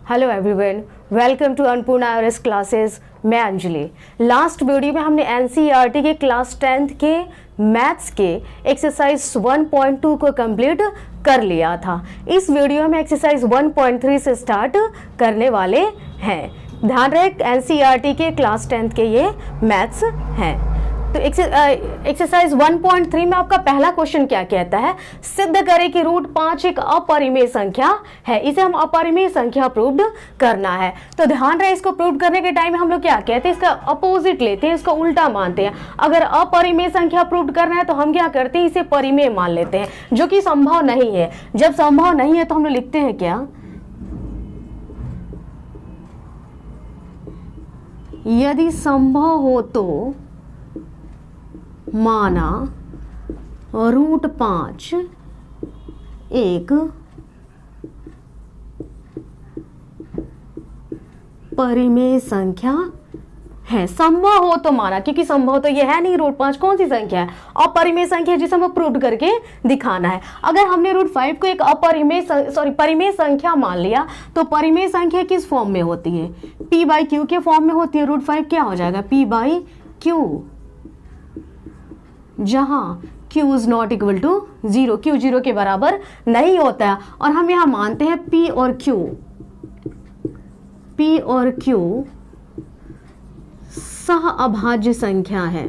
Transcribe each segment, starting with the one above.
Hello everyone, welcome to Annapurna IRS classes. मैं Anjali. Last video में हमने एनसीईआरटी के क्लास 10th के मैथ्स के एक्सरसाइज 1.2 को कंप्लीट कर लिया था। इस वीडियो में एक्सरसाइज 1.3 से स्टार्ट करने वाले हैं। ध्यान रहे, एनसीईआरटी के क्लास 10th के ये मैथ्स हैं। तो एक्सरसाइज 1.3 में आपका पहला क्वेश्चन क्या कहता है? सिद्ध करें कि रूट 5 एक अपरिमेय संख्या है। इसे हम अपरिमेय संख्या प्रूव करना है। तो ध्यान रहे, इसको प्रूव करने के टाइम में हम लोग क्या कहते हैं, इसका अपोजिट लेते हैं, इसको उल्टा मानते हैं। अगर अपरिमेय संख्या प्रूव करना है तो हम क्या करते हैं, इसे परिमेय मान लेते हैं, जो कि संभव नहीं है। जब संभव नहीं है तो हम लोग लिखते हैं क्या, यदि संभव हो तो माना रूट 5 एक परिमेय संख्या है। संभव हो तो माना, क्योंकि संभव तो यह है नहीं, रूट 5 कौन सी संख्या है, अपरिमेय संख्या, जिसे हमें प्रूव करके दिखाना है। अगर हमने रूट 5 को एक परिमेय संख्या मान लिया तो परिमेय संख्या किस फॉर्म में होती है, p बाई क्यू के फॉर्म में होती है। रूट 5 क्या हो जाएगा, p बाई क्यू, जहां q is not equal to 0, q 0 के बराबर नहीं होता है। और हम यहां मानते हैं p और q सह अभाज्य संख्या है।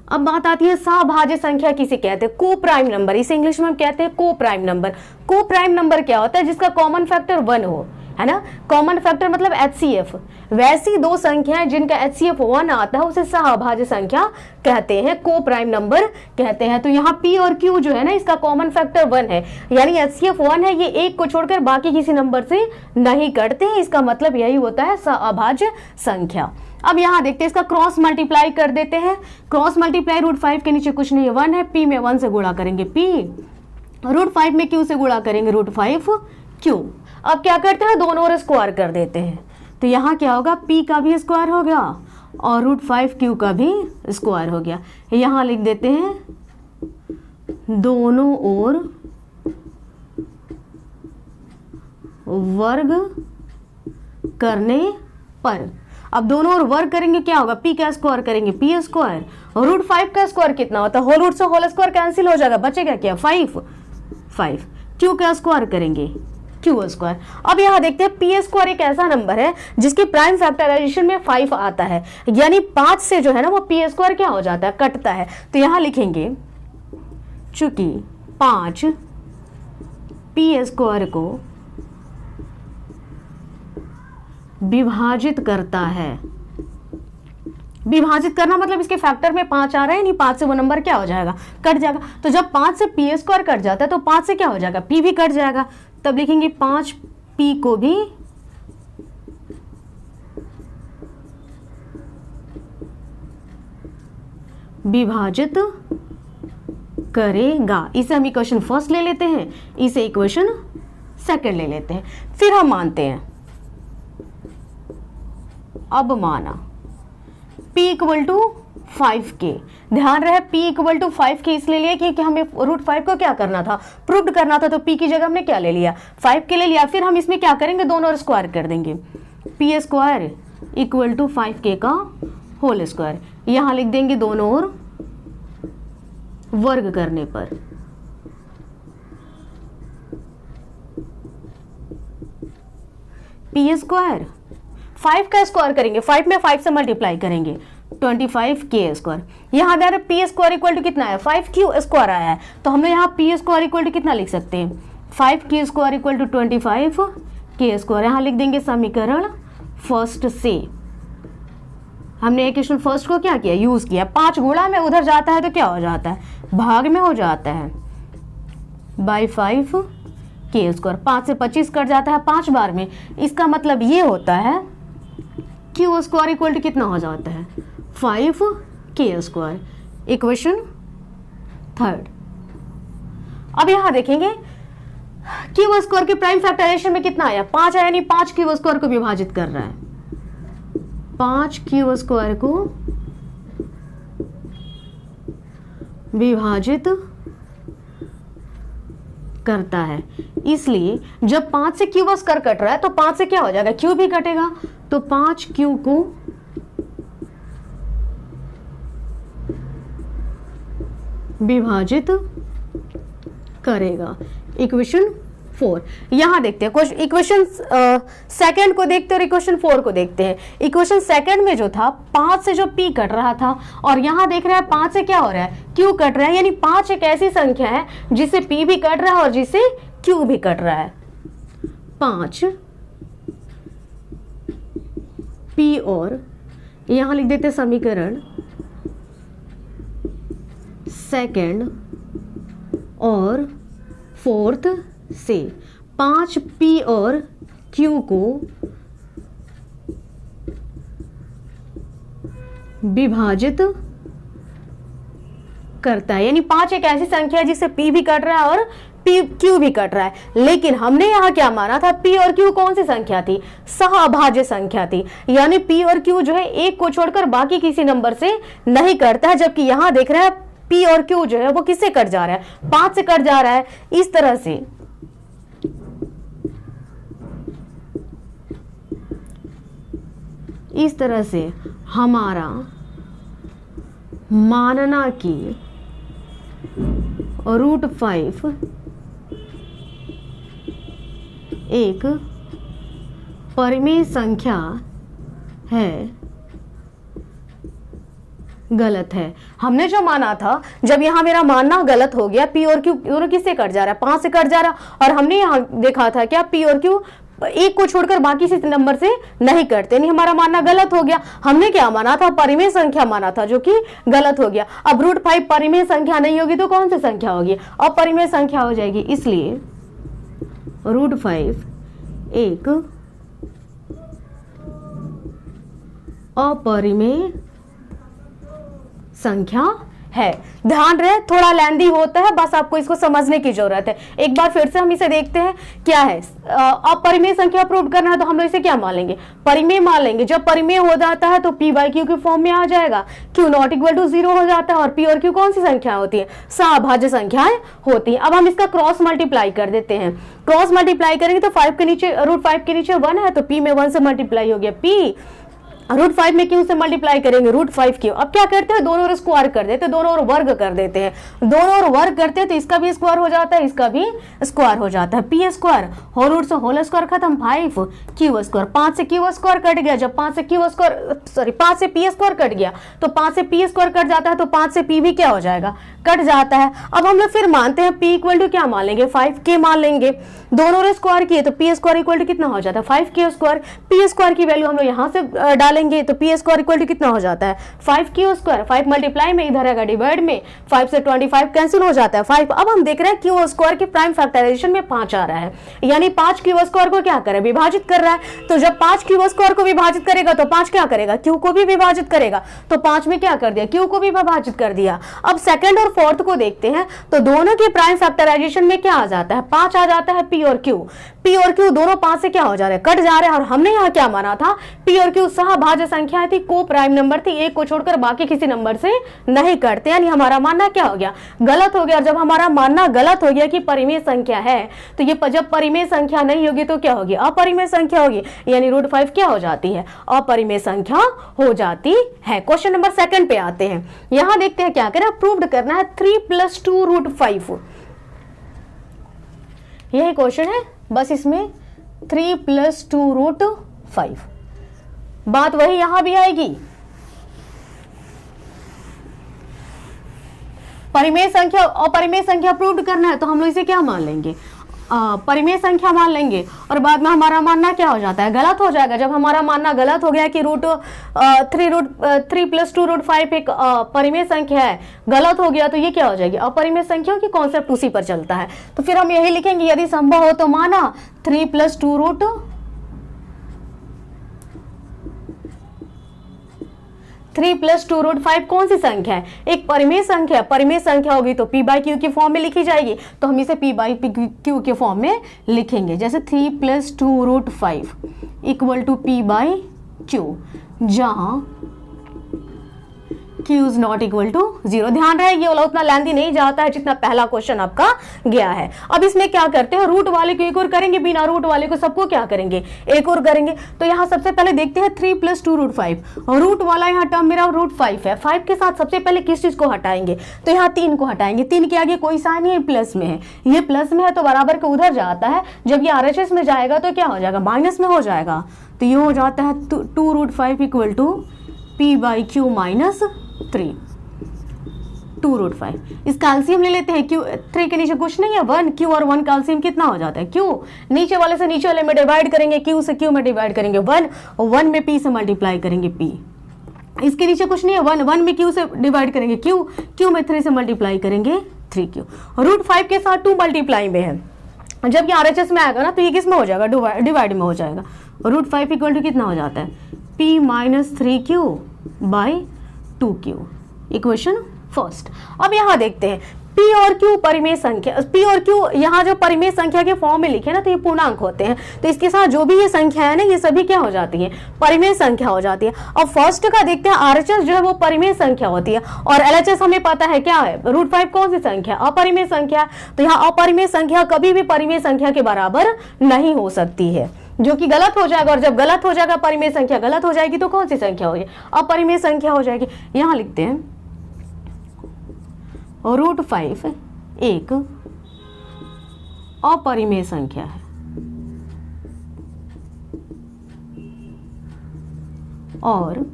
अब बात आती है सहभाज्य संख्या किसे कहते हैं, को प्राइम नंबर। इसे इंग्लिश में हम कहते हैं को प्राइम नंबर। को प्राइम नंबर क्या होता है, जिसका कॉमन फैक्टर 1 हो, है ना। कॉमन फैक्टर मतलब HCF। वैसी दो संख्याएं जिनका HCF 1 आता है उसे सहअभाज्य संख्या कहते हैं, को प्राइम नंबर कहते हैं। तो यहाँ P और Q जो है ना, इसका कॉमन फैक्टर 1 है, यानी HCF 1 है, ये एक को छोड़कर बाकी किसी नंबर से नहीं कटते हैं। इसका मतलब यही होता है सहअभाज्य संख्या। अब यहाँ देखते हैं, इसका क्रॉस मल्टीप्लाई कर देते हैं। क्रॉस मल्टीप्लाई रूट 5 के नीचे कुछ नहीं है, 1 है, P में 1 से गुणा करेंगे P, रूट 5 में Q से गुणा करेंगे रूट 5 Q। अब क्या करते हैं, दोनों ओर स्क्वायर कर देते हैं। तो यहाँ क्या होगा, P का भी स्क्वायर हो गया और रूट 5 Q का भी स्क्वायर हो गया। यहाँ लिख देते हैं दोनों ओर वर्ग करने पर। अब दोनों ओर वर्ग करेंगे, क्या होगा, P का स्क्वायर करेंगे P स्क्वायर, और रूट 5 का स्क्वायर कितना होता है, होल रूट से होल स्क्वायर कैंसिल हो जाएगा, बचेगा क्या 5। Q का स्क्वायर करेंगे Q स्क्वायर। अब यहाँ देखते हैं P स्क्वायर एक ऐसा नंबर है जिसके प्राइम फैक्टराइजेशन में 5 आता है, यानी 5 से जो है ना वो P स्क्वायर क्या हो जाता है, कटता है। तो यहाँ लिखेंगे चूंकि 5 P स्क्वायर को विभाजित करता है। विभाजित करना मतलब इसके फैक्टर में 5 आ रहा है, नहीं 5 से वो नंबर क्या हो जाएगा, कट जाएगा। तो जब 5 से P स्क्वायर कट जाता है तो 5 से क्या हो जाएगा, P भी कट जाएगा। तब लिखेंगे 5P को भी विभाजित करेगा। इसे हम इक्वेशन फर्स्ट ले लेते हैं, इसे इक्वेशन सेकंड ले लेते हैं। फिर हम मानते हैं, अब माना P इक्वल टू 5K। ध्यान रहे, P इक्वल टू 5K इसलिए लिया क्योंकि हमें रूट 5 को क्या करना था, प्रूव करना था। तो P की जगह हमने क्या ले लिया, 5K ले लिया। फिर हम इसमें क्या करेंगे, दोनों स्क्वायर कर देंगे, P square equal to 5K का होल स्क्वायर। यहाँ लिख देंगे दोनों ओर वर्ग करने पर। P स्क्वायर 5 का स्क्वायर करेंगे, 5 में 5 से मल्टीप्लाई करेंगे, 25K स्क्वायर। यहाँ दे P स्क्वायर इक्वल टू कितना है, 5Q स्क्वायर आया है। तो हम लोग यहाँ P स्क्वायर इक्वल टू कितना लिख सकते हैं, 5Q square equal to 25K square. यहाँ लिख देंगे समीकरण फर्स्ट से। हमने इक्वेशन फर्स्ट को क्या किया, यूज किया। 5 गुणा में उधर जाता है तो क्या हो जाता है, भाग में हो जाता है, बाई 5K स्क्वायर। 5 से 25 कट जाता है 5 बार में। इसका मतलब ये होता है Q स्क्वायर इक्वल टू कितना हो जाता है, 5K स्क्वायर। Equation third. अब यहां देखेंगे Q स्क्वायर के प्राइम फैक्टराइजेशन में कितना आया, 5 आया, यानी 5Q स्क्वायर को विभाजित कर रहा है। 5Q स्क्वायर को विभाजित करता है। इसलिए जब 5 से q बस कर कट रहा है तो 5 से क्या हो जाएगा, q भी कटेगा, तो 5q को विभाजित करेगा। इक्वेशन 4 यहां देखते हैं, इक्वेशन सेकंड को देखते हैं और इक्वेशन 4 को देखते हैं। इक्वेशन सेकंड में जो था 5 से जो p कट रहा था, और यहां देख रहे हैं 5 से क्या हो रहा है, q कट रहा है, यानी 5 एक ऐसी संख्या है जिसे p भी कट रहा है और जिसे q भी कट रहा है। 5 p और यहां लिख देते समीकरण सेकंड और फोर्थ से 5p और q को विभाजित करता है, यानी 5 एक ऐसी संख्या है जिसे p भी कट रहा है और q भी कट रहा है। लेकिन हमने यहां क्या माना था, p और q कौन सी संख्या थी, सहअभाज्य संख्या थी, यानी p और q जो है एक को छोड़कर बाकी किसी नंबर से नहीं कटता है। जबकि यहां देख रहे हैं p और q जो है वो किससे कट जा रहा है, 5 से कट जा रहा है। इस तरह से हमारा मानना कि √5 एक परिमेय संख्या है, गलत है। हमने जो माना था, जब यहां मेरा मानना गलत हो गया, p और q दोनों किससे कट जा रहा है, 5 से कट जा रहा, और हमने यहां देखा था क्या, p और q एक को छोड़कर बाकी से नंबर से नहीं कटते, नहीं, हमारा मानना गलत हो गया। हमने क्या माना था, परिमेय संख्या माना था, जो कि गलत हो गया। अब √5 परिमेय संख्या नहीं होगी तो कौन सी संख्या होगी, अपरिमेय संख्या हो जाएगी। इसलिए √5 एक अपरिमेय संख्या है। ध्यान रहे, थोड़ा लेंदी होता है, बस आपको इसको समझने की जरूरत है। एक बार फिर से हम इसे देखते हैं, क्या है, अपरिमेय संख्या प्रूव करना है तो हम लोग इसे क्या मान लेंगे, परिमेय मान लेंगे। जब परिमेय हो जाता है तो p/q के फॉर्म में आ जाएगा, q ≠ 0 हो जाता है, और p और q कौन सी संख्या होती है, सहअभाज्य संख्याएं होती हैं। अब हम इसका क्रॉस मल्टीप्लाई कर देते हैं। क्रॉस मल्टीप्लाई करेंगे तो 5 के नीचे √5 के नीचे 1 है, तो p में 1 से मल्टीप्लाई हो गया, p √5 में q से मल्टीप्लाई करेंगे √5q। अब क्या करते हैं, दोनों ओर स्क्वायर कर देते हैं, दोनों ओर वर्ग कर देते हैं। दोनों ओर वर्ग करते हैं तो इसका भी स्क्वायर हो जाता है, इसका भी स्क्वायर हो जाता है। p स्क्वायर होल रूट से होल स्क्वायर खत्म, 5q स्क्वायर, 5 से q स्क्वायर कट गया। जब 5 से p स्क्वायर कट गया तो 5 से p स्क्वायर कट जाता है, तो 5 से p भी क्या हो जाएगा, कट जाता है। अब हम लोग फिर मानते हैं p इक्वल टू क्या मान लेंगे, 5k मान लेंगे। दोनों ओर स्क्वायर किए तो p स्क्वायर इक्वल टू कितना हो जाता है, 5k स्क्वायर। p स्क्वायर की वैल्यू हम लोग यहाँ से डालेंगे तो p स्क्वायर इक्वल टू कितना हो जाता है, 5q स्क्वायर। 5 मल्टीप्लाई में इधर आएगा डिवाइड में, 5 से 25 कैंसिल हो जाता है 5। अब हम देख रहे हैं q स्क्वायर के प्राइम फैक्टराइजेशन में 5 आ रहा है, यानी 5q स्क्वायर को क्या करे, विभाजित कर रहा है। तो जब 5q स्क्वायर को विभाजित करेगा तो 5 क्या करेगा, q को भी विभाजित करेगा। तो 5 में क्या कर दिया, q को भी विभाजित कर दिया। अब सेकंड और फोर्थ को देखते हैं तो दोनों के प्राइम फैक्टराइजेशन में क्या आ जाता है, 5 आ जाता है। p और q दोनों 5 से क्या हो जा रहे हैं, कट जा रहे हैं। और हमने यहाँ क्या माना था, p और q सहअभाज्य संख्याएं थी, को प्राइम नंबर थी, एक को छोड़कर बाकी किसी नंबर से नहीं कटते, यानी हमारा मानना क्या हो गया, गलत हो गया। जब हमारा मानना गलत हो गया कि परिमेय संख्या है, तो ये जब परिमेय संख्या नहीं होगी तो क्या होगी, अपरिमेय संख्या होगी, यानी √5 क्या हो जाती है, अपरिमेय संख्या हो जाती है। क्वेश्चन नंबर सेकंड पे आते हैं। यहां देखते हैं क्या करें, प्रूव्ड करना है 3 + 2 √5। यही क्वेश्चन है, बस इसमें 3 + 2 √5। बात वही यहां भी आएगी, परिमेय संख्या अपरिमेय संख्या प्रूव करना है तो हम लोग इसे क्या मान लेंगे, परिमेय संख्या मान लेंगे। और बाद में हमारा मानना क्या हो जाता है, गलत हो जाएगा। जब हमारा मानना गलत हो गया कि 3 + 2 √5 एक परिमेय संख्या है, गलत हो गया, तो ये क्या हो जाएगी, अपरिमेय संख्या की कॉन्सेप्ट उसी पर चलता है। तो फिर हम यही लिखेंगे, यदि संभव हो तो माना 3 + 2 √5 कौन सी संख्या है, एक परिमेय संख्या। परिमेय संख्या होगी तो p/q की फॉर्म में लिखी जाएगी, तो हम इसे p/q के फॉर्म में लिखेंगे। जैसे 3 + 2 √5 = p/q, जहां q is not equal to 0। ध्यान रहे ये वाला उतना लेंथी नहीं जाता है जितना पहला क्वेश्चन आपका गया है। अब इसमें क्या करते हैं, रूट वाले को एक और करेंगे, बिना रूट वाले को सबको क्या करेंगे, एक और करेंगे। तो यहाँ सबसे पहले देखते हैं 3 + 2 √5, और रूट वाला यहाँ टर्म मेरा √5 है। 5 के साथ सबसे पहले किस चीज को हटाएंगे, तो यहाँ 3 को हटाएंगे। 3 के आगे कोई साइन नहीं, प्लस में है, ये प्लस में है तो बराबर के उधर जाता है। जब ये RHS में जाएगा तो क्या हो जाएगा, माइनस में हो जाएगा। तो ये हो जाता है 2 √5 इक्वल टू p/q - 3, 2 √5। इस कैल्शियम ले लेते हैं, q 3 के नीचे कुछ नहीं है, 1, q और 1 कैल्शियम कितना हो जाता है, q। नीचे वाले से नीचे वाले में डिवाइड करेंगे, q से q में डिवाइड करेंगे 1, और 1 में p से मल्टीप्लाई करेंगे p। इसके नीचे कुछ नहीं है, 1 में q से डिवाइड करेंगे q में 3 से मल्टीप्लाई करेंगे 3q। √5 के साथ 2 मल्टीप्लाई में है, जब ये RHS में आएगा ना तो ये किस में हो जाएगा, डिवाइड में हो जाएगा। √5 इक्वल टू कितना हो जाता है, p - 3q/2q, इक्वेशन फर्स्ट। अब यहाँ देखते हैं p और q परिमेय संख्या, p और q यहाँ जो परिमेय संख्या के फॉर्म में लिखे ना तो ये पूर्णांक होते हैं, तो इसके साथ जो भी ये संख्या है ना ये सभी क्या हो जाती है, परिमेय संख्या हो जाती है। अब फर्स्ट का देखते हैं, RHS जो है वो परिमेय संख्या होती है, और LHS हमें पता है क्या है, √5 कौन सी संख्या, अपरिमेय संख्या। तो यहाँ अपरिमेय संख्या कभी भी परिमेय संख्या के बराबर नहीं हो सकती है, जो कि गलत हो जाएगा, और जब गलत हो जाएगा परिमेय संख्या गलत हो जाएगी तो कौन सी संख्या होगी, अपरिमेय संख्या हो जाएगी। यहाँ लिखते हैं √5 एक अपरिमेय संख्या है, और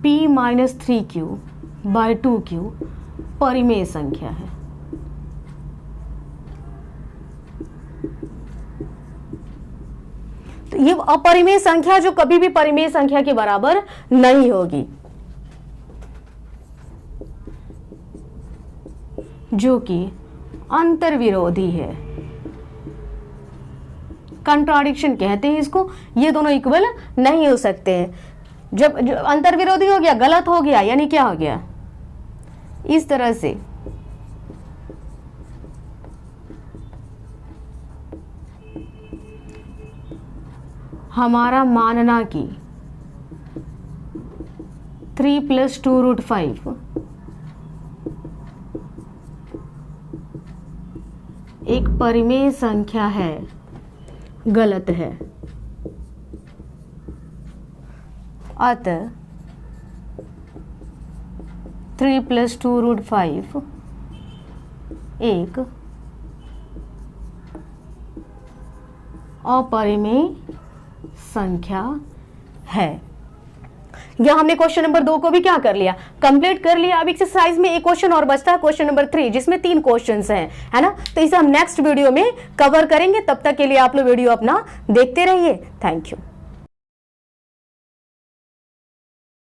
p - 3q/2q परिमेय संख्या है। तो ये अपरिमेय संख्या जो कभी भी परिमेय संख्या के बराबर नहीं होगी, जो कि अंतर्विरोधी है, कंट्राडिक्शन कहते हैं इसको। ये दोनों इक्वल नहीं हो सकते हैं। जब अंतर्विरोधी हो गया, गलत हो गया, यानी क्या हो गया, इस तरह से हमारा मानना कि 3 + 2 √5 एक परिमेय संख्या है, गलत है। अतः 3 + 2 √5 एक अपरिमेय संख्या है। यह हमने क्वेश्चन नंबर 2 को भी क्या कर लिया, कंप्लीट कर लिया। अब एक्सरसाइज में एक क्वेश्चन और बचता है, क्वेश्चन नंबर 3, जिसमें 3 क्वेश्चंस हैं, है ना। तो इसे हम नेक्स्ट वीडियो में कवर करेंगे। तब तक के लिए आप लोग वीडियो अपना देखते रहिए। Thank you.